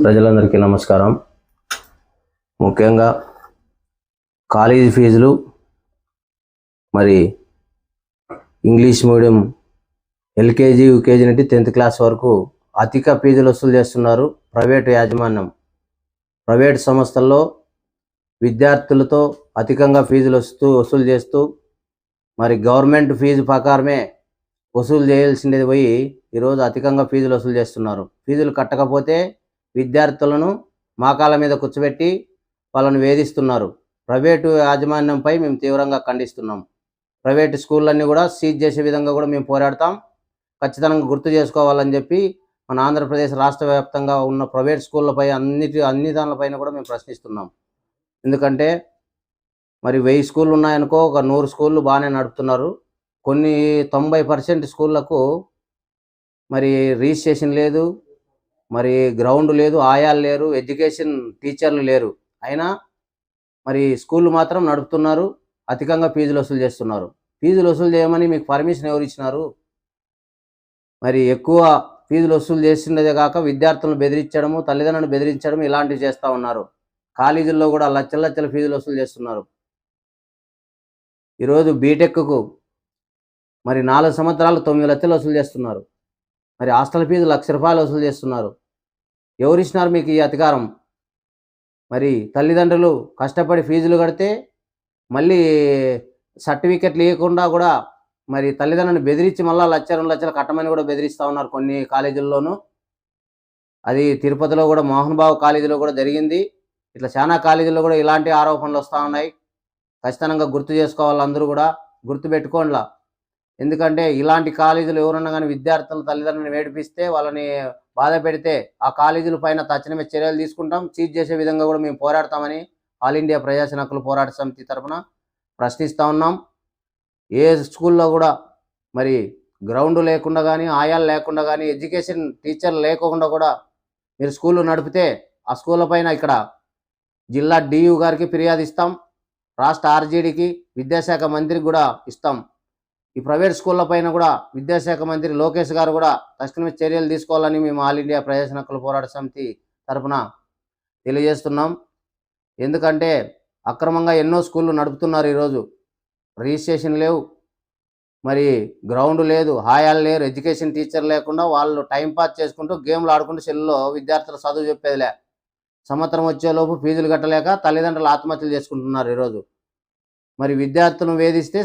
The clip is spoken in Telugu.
ప్రజలందరికీ నమస్కారం. ముఖ్యంగా కాలేజీ ఫీజులు మరి ఇంగ్లీష్ మీడియం ఎల్కేజీ యూకేజీ నుండి 10th క్లాస్ వరకు అధిక ఫీజులు వసూలు చేస్తున్నారు ప్రైవేటు యాజమాన్యం. ప్రైవేట్ సంస్థల్లో విద్యార్థులతో అధికంగా ఫీజులు వసూలు చేస్తూ మరి గవర్నమెంట్ ఫీజు ప్రకారమే వసూలు చేయాల్సింది పోయి ఈరోజు అధికంగా ఫీజులు వసూలు చేస్తున్నారు. ఫీజులు కట్టకపోతే విద్యార్థులను మోకాళ్ళ మీద కూర్చోబెట్టి వాళ్ళని వేధిస్తున్నారు. ప్రైవేటు యాజమాన్యంపై మేము తీవ్రంగా ఖండిస్తున్నాం. ప్రైవేటు స్కూళ్ళన్నీ కూడా సీజ్ చేసే విధంగా కూడా మేము పోరాడతాం. ఖచ్చితంగా గుర్తు చేసుకోవాలని చెప్పి మన ఆంధ్రప్రదేశ్ రాష్ట్ర వ్యాప్తంగా ఉన్న ప్రైవేట్ స్కూళ్ళపై అన్ని దానిపైన కూడా మేము ప్రశ్నిస్తున్నాం. ఎందుకంటే మరి 1000 స్కూళ్ళు ఉన్నాయనుకో, ఒక 100 స్కూళ్ళు బాగానే నడుపుతున్నారు. కొన్ని 90% స్కూళ్ళకు మరి రిజిస్ట్రేషన్ లేదు, మరి గ్రౌండ్ లేదు, ఆయాలు లేరు, ఎడ్యుకేషన్ టీచర్లు లేరు. అయినా మరి స్కూళ్ళు మాత్రం నడుపుతున్నారు, అధికంగా ఫీజులు వసూలు చేస్తున్నారు. ఫీజులు వసూలు చేయమని మీకు పర్మిషన్ ఎవరు ఇచ్చినారు? మరి ఎక్కువ ఫీజులు వసూలు చేస్తున్నదే కాక విద్యార్థులను బెదిరించడము, తల్లిదండ్రులను బెదిరించడం ఇలాంటివి చేస్తూ ఉన్నారు. కాలేజీల్లో కూడా లక్షల ఫీజులు వసూలు చేస్తున్నారు. ఈరోజు బీటెక్కు మరి 4 సంవత్సరాలు 9 లక్షలు వసూలు చేస్తున్నారు. మరి హాస్టల్ ఫీజు ₹1,00,000 వసూలు చేస్తున్నారు. ఎవరు ఇచ్చినారు మీకు ఈ అధికారం? మరి తల్లిదండ్రులు కష్టపడి ఫీజులు కడితే మళ్ళీ సర్టిఫికెట్లు ఇవ్వకుండా కూడా మరి తల్లిదండ్రులను బెదిరించి మళ్ళీ 1,00,000, 2 లక్షలు కట్టమని కూడా బెదిరిస్తూ ఉన్నారు కొన్ని కాలేజీల్లోనూ. అది తిరుపతిలో కూడా మోహన్ బాబు కాలేజీలో కూడా జరిగింది. ఇట్లా చాలా కాలేజీల్లో కూడా ఇలాంటి ఆరోపణలు వస్తూ ఉన్నాయి. ఖచ్చితంగా గుర్తు చేసుకోవాలి, అందరూ కూడా గుర్తుపెట్టుకోండిలా. ఎందుకంటే ఇలాంటి కాలేజీలు ఎవరన్నా కానీ విద్యార్థుల తల్లిదండ్రులను ఏడిపిస్తే, వాళ్ళని బాధ పెడితే ఆ కాలేజీల పైన తక్షణమే చర్యలు తీసుకుంటాం. సీజ్ చేసే విధంగా కూడా మేము పోరాడతామని ఆల్ ఇండియా ప్రజాసేన హక్కుల పోరాట సమితి తరఫున ప్రశ్నిస్తూ ఉన్నాం. ఏ స్కూల్లో కూడా మరి గ్రౌండ్ లేకుండా కానీ, ఆయాలు లేకుండా కానీ, ఎడ్యుకేషన్ టీచర్లు లేకుండా కూడా మీరు స్కూళ్ళు నడిపితే ఆ స్కూళ్ళ పైన ఇక్కడ జిల్లా డియు గారికి ఫిర్యాదు ఇస్తాం, రాష్ట్ర ఆర్జేడీకి, విద్యాశాఖ మంత్రికి కూడా ఇస్తాం. ఈ ప్రైవేట్ స్కూళ్ళ పైన కూడా విద్యాశాఖ మంత్రి లోకేష్ గారు కూడా తక్షణమే చర్యలు తీసుకోవాలని మేము ఆల్ ఇండియా ప్రజాసేన హక్కుల పోరాట సమితి తరఫున తెలియజేస్తున్నాం. ఎందుకంటే అక్రమంగా ఎన్నో స్కూళ్ళు నడుపుతున్నారు. ఈరోజు రిజిస్ట్రేషన్ లేవు, మరి గ్రౌండ్ లేదు, హాయాలు లేరు, ఎడ్యుకేషన్ టీచర్ లేకుండా వాళ్ళు టైంపాస్ చేసుకుంటూ గేమ్లు ఆడుకుంటూ సెల్లో విద్యార్థులు చదువు చెప్పేదిలే. సంవత్సరం వచ్చేలోపు ఫీజులు కట్టలేక తల్లిదండ్రులు ఆత్మహత్యలు చేసుకుంటున్నారు ఈరోజు. మరి విద్యార్థులను వేధిస్తే